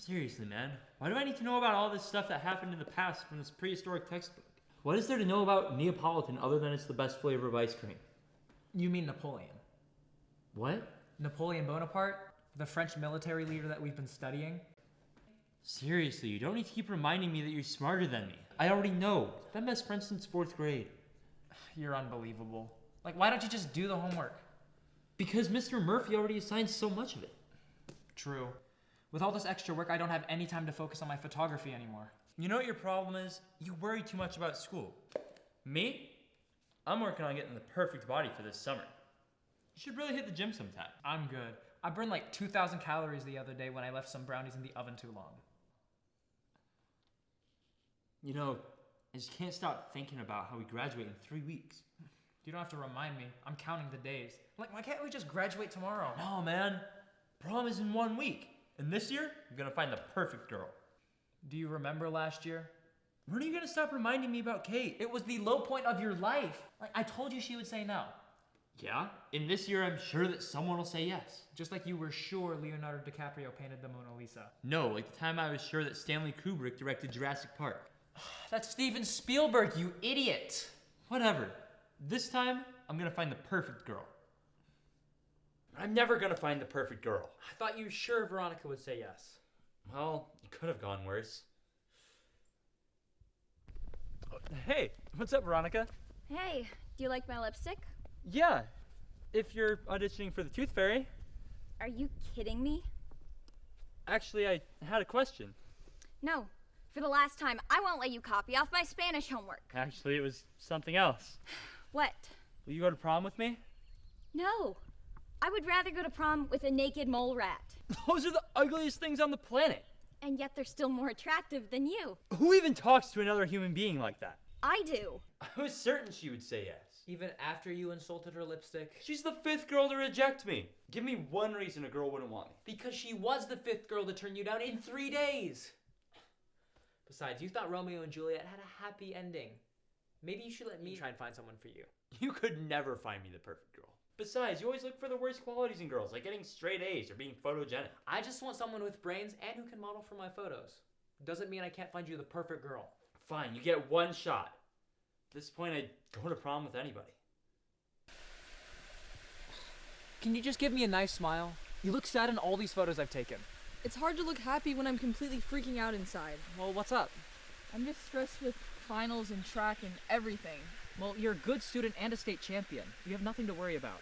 Seriously, man. Why do I need to know about all this stuff that happened in the past from this prehistoric textbook? What is there to know about Neapolitan other than it's the best flavor of ice cream? You mean Napoleon. What? Napoleon Bonaparte, the French military leader that we've been studying. Seriously, you don't need to keep reminding me that you're smarter than me. I already know. I've been best friends since 4th grade. You're unbelievable. Like, why don't you just do the homework? Because Mr. Murphy already assigned so much of it. True. With all this extra work, I don't have any time to focus on my photography anymore. You know what your problem is? You worry too much about school. Me? I'm working on getting the perfect body for this summer. You should really hit the gym sometime. I'm good. I burned like 2,000 calories the other day when I left some brownies in the oven too long. You know, I just can't stop thinking about how we graduate in 3 weeks. You don't have to remind me. I'm counting the days. Like, why can't we just graduate tomorrow? No, man. Prom is in 1 week. And this year, I'm gonna find the perfect girl. Do you remember last year? When are you gonna stop reminding me about Kate? It was the low point of your life. Like, I told you she would say no. Yeah? In this year, I'm sure that someone will say yes. Just like you were sure Leonardo DiCaprio painted the Mona Lisa. No, like the time I was sure that Stanley Kubrick directed Jurassic Park. That's Steven Spielberg, you idiot. Whatever. This time, I'm gonna find the perfect girl. I'm never gonna find the perfect girl. I thought you were sure Veronica would say yes. Well, it could have gone worse. Hey, what's up, Veronica? Hey, do you like my lipstick? Yeah, if you're auditioning for the Tooth Fairy. Are you kidding me? Actually, I had a question. No. For the last time, I won't let you copy off my Spanish homework. Actually, it was something else. What? Will you go to prom with me? No. I would rather go to prom with a naked mole rat. Those are the ugliest things on the planet. And yet they're still more attractive than you. Who even talks to another human being like that? I do. I was certain she would say yes. Even after you insulted her lipstick? She's the 5th girl to reject me. Give me one reason a girl wouldn't want me. Because she was the 5th girl to turn you down in 3 days. Besides, you thought Romeo and Juliet had a happy ending. Maybe you should let me try and find someone for you. You could never find me the perfect girl. Besides, you always look for the worst qualities in girls, like getting straight A's or being photogenic. I just want someone with brains and who can model for my photos. Doesn't mean I can't find you the perfect girl. Fine, you get one shot. At this point, I'd go to prom with anybody. Can you just give me a nice smile? You look sad in all these photos I've taken. It's hard to look happy when I'm completely freaking out inside. Well, what's up? I'm just stressed with finals and track and everything. Well, you're a good student and a state champion. You have nothing to worry about.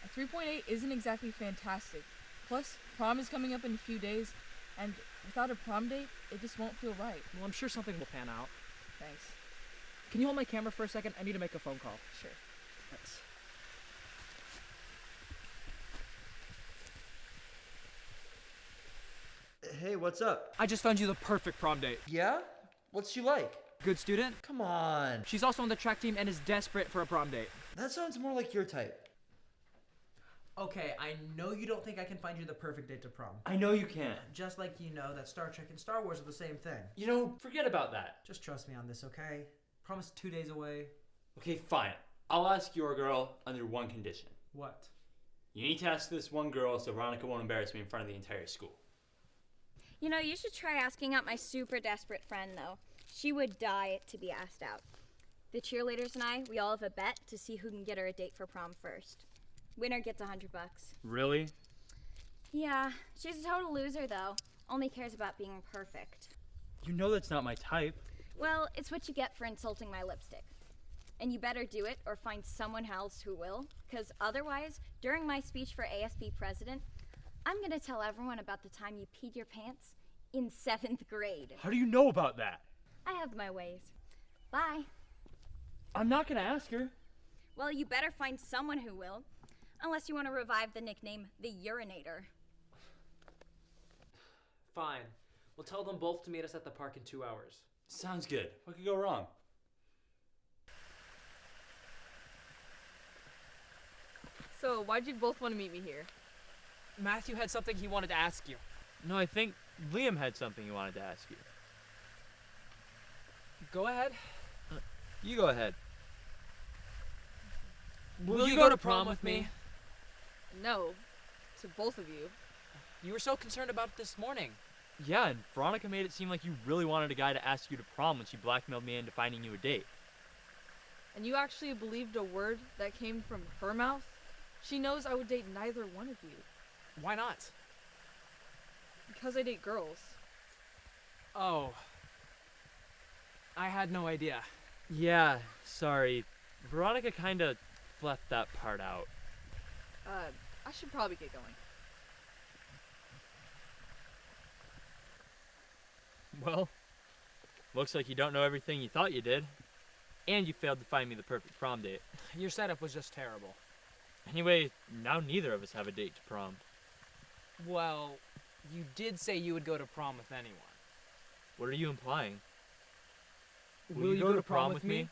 A 3.8 isn't exactly fantastic. Plus, prom is coming up in a few days, and without a prom date, it just won't feel right. Well, I'm sure something will pan out. Thanks. Can you hold my camera for a second? I need to make a phone call. Sure. Thanks. Hey, what's up? I just found you the perfect prom date. Yeah? What's she like? Good student. Come on. She's also on the track team and is desperate for a prom date. That sounds more like your type. Okay, I know you don't think I can find you the perfect date to prom. I know you can. Just like you know that Star Trek and Star Wars are the same thing. You know, forget about that. Just trust me on this, okay? Prom is 2 days away. Okay, fine. I'll ask your girl under one condition. What? You need to ask this one girl so Veronica won't embarrass me in front of the entire school. You know, you should try asking out my super desperate friend, though. She would die to be asked out. The cheerleaders and I, we all have a bet to see who can get her a date for prom first. Winner gets $100. Really? Yeah, she's a total loser, though. Only cares about being perfect. You know that's not my type. Well, it's what you get for insulting my lipstick. And you better do it or find someone else who will, because otherwise, during my speech for ASB president, I'm going to tell everyone about the time you peed your pants in 7th grade. How do you know about that? I have my ways. Bye. I'm not gonna ask her. Well, you better find someone who will, unless you want to revive the nickname the Urinator. Fine. We'll tell them both to meet us at the park in 2 hours. Sounds good. What could go wrong? So, why'd you both want to meet me here? Matthew had something he wanted to ask you. No, I think Liam had something he wanted to ask you. Go ahead. You go ahead. Will you go to prom with me? No. To both of you. You were so concerned about it this morning. Yeah, and Veronica made it seem like you really wanted a guy to ask you to prom when she blackmailed me into finding you a date. And you actually believed a word that came from her mouth? She knows I would date neither one of you. Why not? Because I date girls. Oh. I had no idea. Yeah, sorry. Veronica kinda left that part out. I should probably get going. Well, looks like you don't know everything you thought you did. And you failed to find me the perfect prom date. Your setup was just terrible. Anyway, now neither of us have a date to prom. Well, you did say you would go to prom with anyone. What are you implying? Will you go to prom with me?